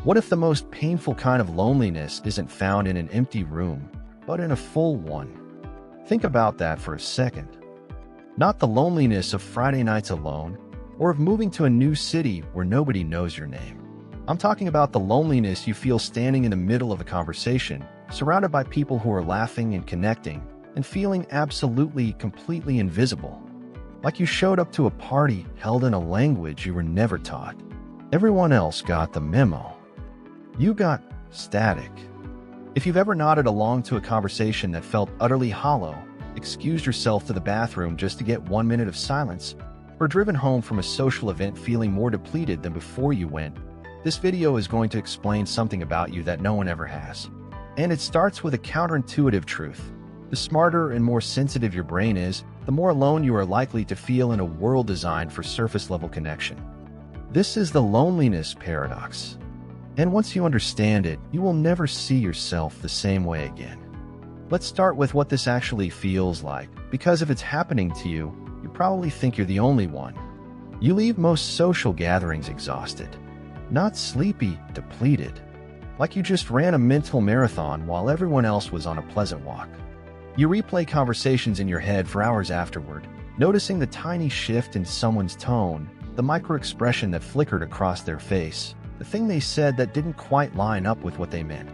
What if the most painful kind of loneliness isn't found in an empty room, but in a full one? Think about that for a second. Not the loneliness of Friday nights alone, or of moving to a new city where nobody knows your name. I'm talking about the loneliness you feel standing in the middle of a conversation, surrounded by people who are laughing and connecting, and feeling absolutely, completely invisible. Like you showed up to a party held in a language you were never taught. Everyone else got the memo. You got static. If you've ever nodded along to a conversation that felt utterly hollow, excused yourself to the bathroom just to get 1 minute of silence, or driven home from a social event feeling more depleted than before you went, this video is going to explain something about you that no one ever has. And it starts with a counterintuitive truth. The smarter and more sensitive your brain is, the more alone you are likely to feel in a world designed for surface-level connection. This is the loneliness paradox. And once you understand it, you will never see yourself the same way again. Let's start with what this actually feels like, because if it's happening to you, you probably think you're the only one. You leave most social gatherings exhausted, not sleepy, depleted, like you just ran a mental marathon while everyone else was on a pleasant walk. You replay conversations in your head for hours afterward, noticing the tiny shift in someone's tone, the micro-expression that flickered across their face, the thing they said that didn't quite line up with what they meant.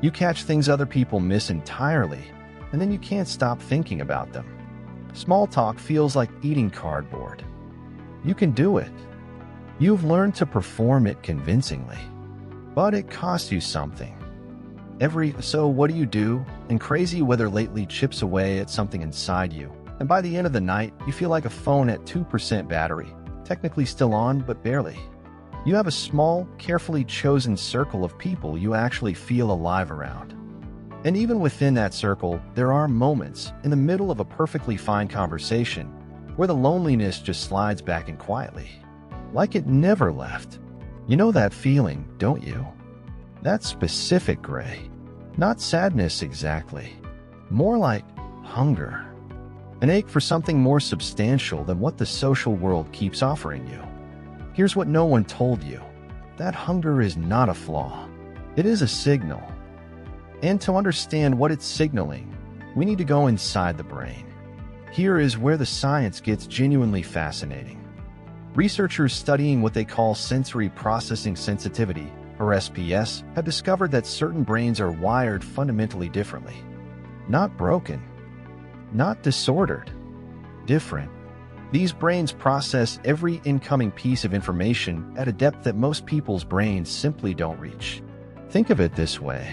You catch things other people miss entirely, and then you can't stop thinking about them. Small talk feels like eating cardboard. You can do it. You've learned to perform it convincingly. But it costs you something. So what do? And crazy weather lately chips away at something inside you. And by the end of the night, you feel like a phone at 2% battery, technically still on, but barely. You have a small, carefully chosen circle of people you actually feel alive around. And even within that circle, there are moments, in the middle of a perfectly fine conversation, where the loneliness just slides back in quietly. Like it never left. You know that feeling, don't you? That specific gray. Not sadness exactly. More like hunger. An ache for something more substantial than what the social world keeps offering you. Here's what no one told you. That hunger is not a flaw. It is a signal. And to understand what it's signaling, we need to go inside the brain. Here is where the science gets genuinely fascinating. Researchers studying what they call sensory processing sensitivity, or SPS, have discovered that certain brains are wired fundamentally differently. Not broken. Not disordered. Different. These brains process every incoming piece of information at a depth that most people's brains simply don't reach. Think of it this way.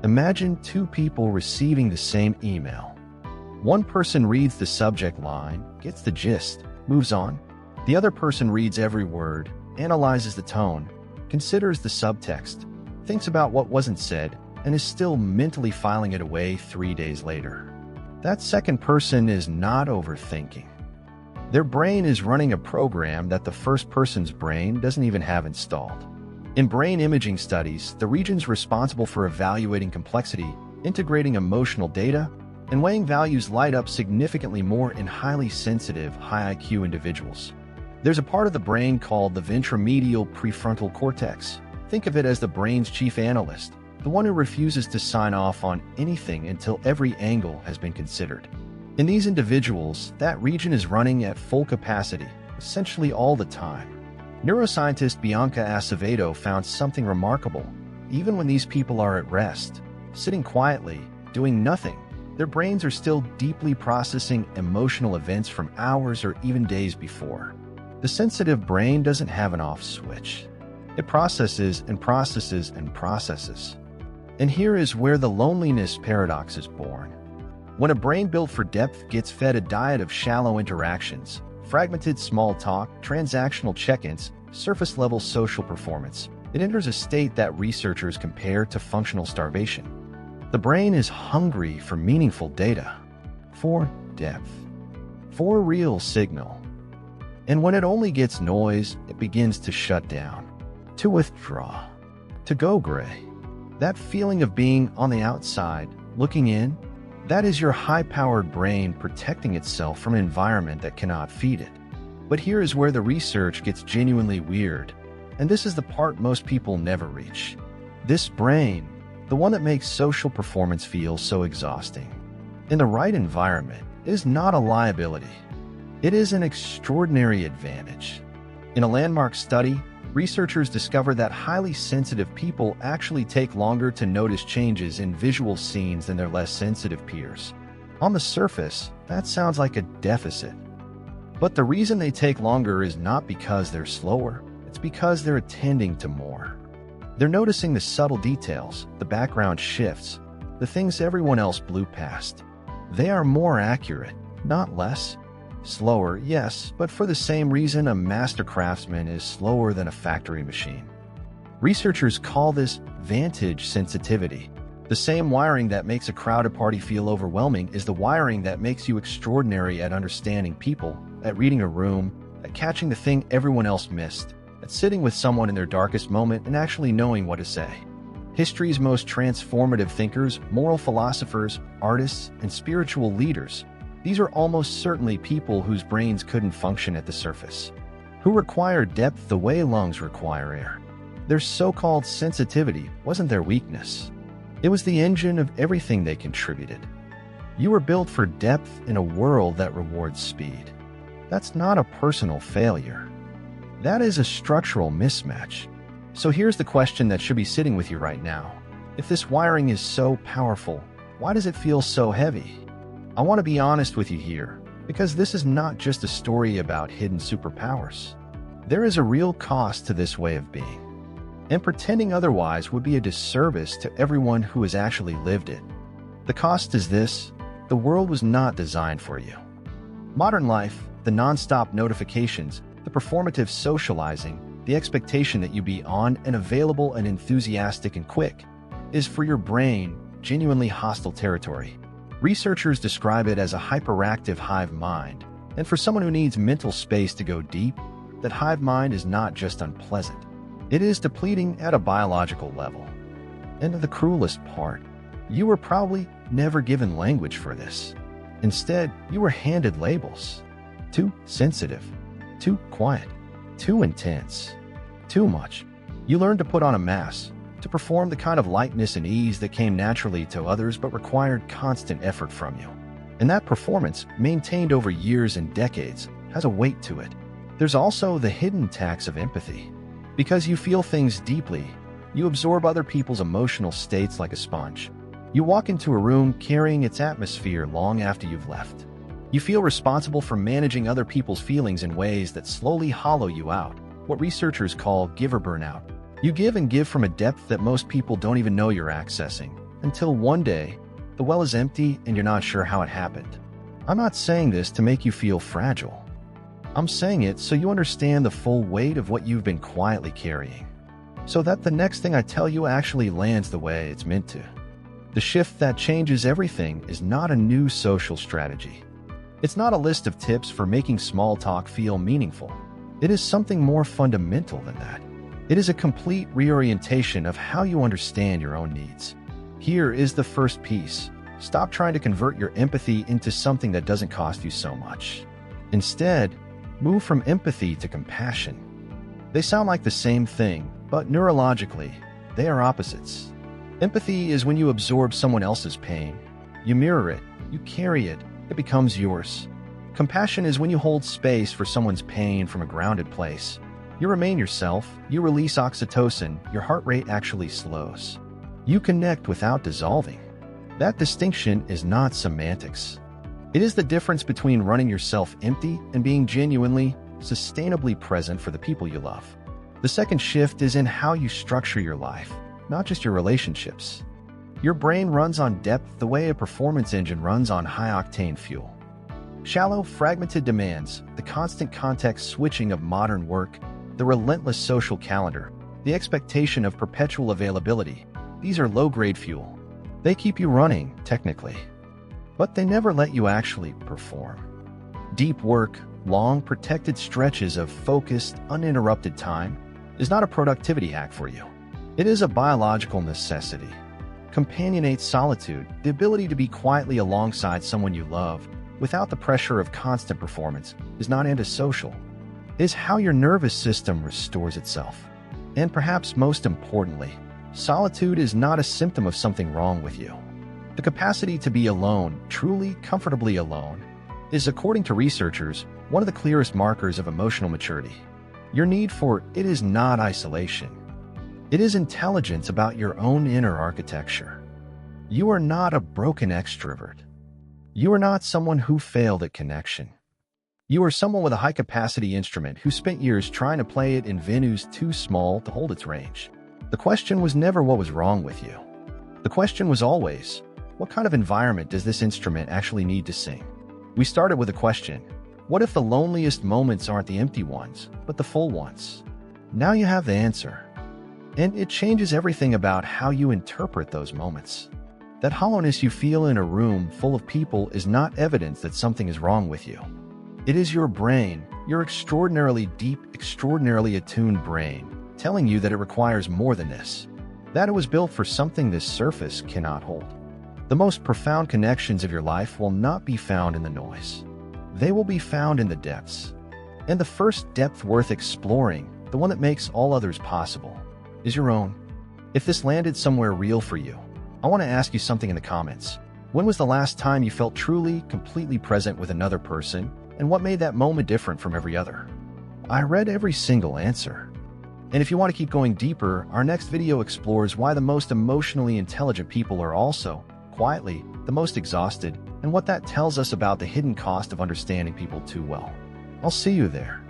Imagine two people receiving the same email. One person reads the subject line, gets the gist, moves on. The other person reads every word, analyzes the tone, considers the subtext, thinks about what wasn't said, and is still mentally filing it away 3 days later. That second person is not overthinking. Their brain is running a program that the first person's brain doesn't even have installed. In brain imaging studies, the regions responsible for evaluating complexity, integrating emotional data, and weighing values light up significantly more in highly sensitive, high IQ individuals. There's a part of the brain called the ventromedial prefrontal cortex. Think of it as the brain's chief analyst, the one who refuses to sign off on anything until every angle has been considered. In these individuals, that region is running at full capacity, essentially all the time. Neuroscientist Bianca Acevedo found something remarkable. Even when these people are at rest, sitting quietly, doing nothing, their brains are still deeply processing emotional events from hours or even days before. The sensitive brain doesn't have an off switch. It processes and processes and processes. And here is where the loneliness paradox is born. When a brain built for depth gets fed a diet of shallow interactions, fragmented small talk, transactional check-ins, surface-level social performance, it enters a state that researchers compare to functional starvation. The brain is hungry for meaningful data, for depth, for real signal. And when it only gets noise, it begins to shut down, to withdraw, to go gray. That feeling of being on the outside, looking in, that is your high-powered brain protecting itself from an environment that cannot feed it. But here is where the research gets genuinely weird. And this is the part most people never reach. This brain, the one that makes social performance feel so exhausting, in the right environment, is not a liability. It is an extraordinary advantage. In a landmark study, researchers discovered that highly sensitive people actually take longer to notice changes in visual scenes than their less sensitive peers. On the surface, that sounds like a deficit. But the reason they take longer is not because they're slower, it's because they're attending to more. They're noticing the subtle details, the background shifts, the things everyone else blew past. They are more accurate, not less. Slower, yes, but for the same reason a master craftsman is slower than a factory machine. Researchers call this vantage sensitivity. The same wiring that makes a crowded party feel overwhelming is the wiring that makes you extraordinary at understanding people, at reading a room, at catching the thing everyone else missed, at sitting with someone in their darkest moment and actually knowing what to say. History's most transformative thinkers, moral philosophers, artists, and spiritual leaders, these are almost certainly people whose brains couldn't function at the surface, who require depth the way lungs require air. Their so-called sensitivity wasn't their weakness. It was the engine of everything they contributed. You were built for depth in a world that rewards speed. That's not a personal failure. That is a structural mismatch. So here's the question that should be sitting with you right now. If this wiring is so powerful, why does it feel so heavy? I want to be honest with you here, because this is not just a story about hidden superpowers. There is a real cost to this way of being. And pretending otherwise would be a disservice to everyone who has actually lived it. The cost is this: the world was not designed for you. Modern life, the non-stop notifications, the performative socializing, the expectation that you be on and available and enthusiastic and quick, is for your brain genuinely hostile territory. Researchers describe it as a hyperactive hive mind, and for someone who needs mental space to go deep, that hive mind is not just unpleasant. It is depleting at a biological level. And the cruelest part, you were probably never given language for this. Instead, you were handed labels. Too sensitive, too quiet, too intense, too much. You learned to put on a mask, to perform the kind of lightness and ease that came naturally to others but required constant effort from you. And that performance, maintained over years and decades, has a weight to it. There's also the hidden tax of empathy. Because you feel things deeply, you absorb other people's emotional states like a sponge. You walk into a room carrying its atmosphere long after you've left. You feel responsible for managing other people's feelings in ways that slowly hollow you out, what researchers call giver burnout. You give and give from a depth that most people don't even know you're accessing, until one day, the well is empty and you're not sure how it happened. I'm not saying this to make you feel fragile. I'm saying it so you understand the full weight of what you've been quietly carrying, so that the next thing I tell you actually lands the way it's meant to. The shift that changes everything is not a new social strategy. It's not a list of tips for making small talk feel meaningful. It is something more fundamental than that. It is a complete reorientation of how you understand your own needs. Here is the first piece. Stop trying to convert your empathy into something that doesn't cost you so much. Instead, move from empathy to compassion. They sound like the same thing, but neurologically, they are opposites. Empathy is when you absorb someone else's pain. You mirror it, you carry it, it becomes yours. Compassion is when you hold space for someone's pain from a grounded place. You remain yourself, you release oxytocin, your heart rate actually slows. You connect without dissolving. That distinction is not semantics. It is the difference between running yourself empty and being genuinely, sustainably present for the people you love. The second shift is in how you structure your life, not just your relationships. Your brain runs on depth the way a performance engine runs on high-octane fuel. Shallow, fragmented demands, the constant context switching of modern work, the relentless social calendar, the expectation of perpetual availability, these are low-grade fuel. They keep you running, technically, but they never let you actually perform. Deep work, long, protected stretches of focused, uninterrupted time, is not a productivity hack for you. It is a biological necessity. Companionate solitude, the ability to be quietly alongside someone you love, without the pressure of constant performance, is not antisocial. It is how your nervous system restores itself. And perhaps most importantly, solitude is not a symptom of something wrong with you. The capacity to be alone, truly, comfortably alone, is, according to researchers, one of the clearest markers of emotional maturity. Your need for it is not isolation. It is intelligence about your own inner architecture. You are not a broken extrovert. You are not someone who failed at connection. You are someone with a high-capacity instrument who spent years trying to play it in venues too small to hold its range. The question was never what was wrong with you. The question was always, what kind of environment does this instrument actually need to sing? We started with a question, what if the loneliest moments aren't the empty ones, but the full ones? Now you have the answer. And it changes everything about how you interpret those moments. That hollowness you feel in a room full of people is not evidence that something is wrong with you. It is your brain, your extraordinarily deep, extraordinarily attuned brain, telling you that it requires more than this. That it was built for something this surface cannot hold. The most profound connections of your life will not be found in the noise. They will be found in the depths. And the first depth worth exploring, the one that makes all others possible, is your own. If this landed somewhere real for you, I want to ask you something in the comments. When was the last time you felt truly, completely present with another person, and what made that moment different from every other? I read every single answer. And if you want to keep going deeper, our next video explores why the most emotionally intelligent people are also, quietly, the most exhausted, and what that tells us about the hidden cost of understanding people too well. I'll see you there.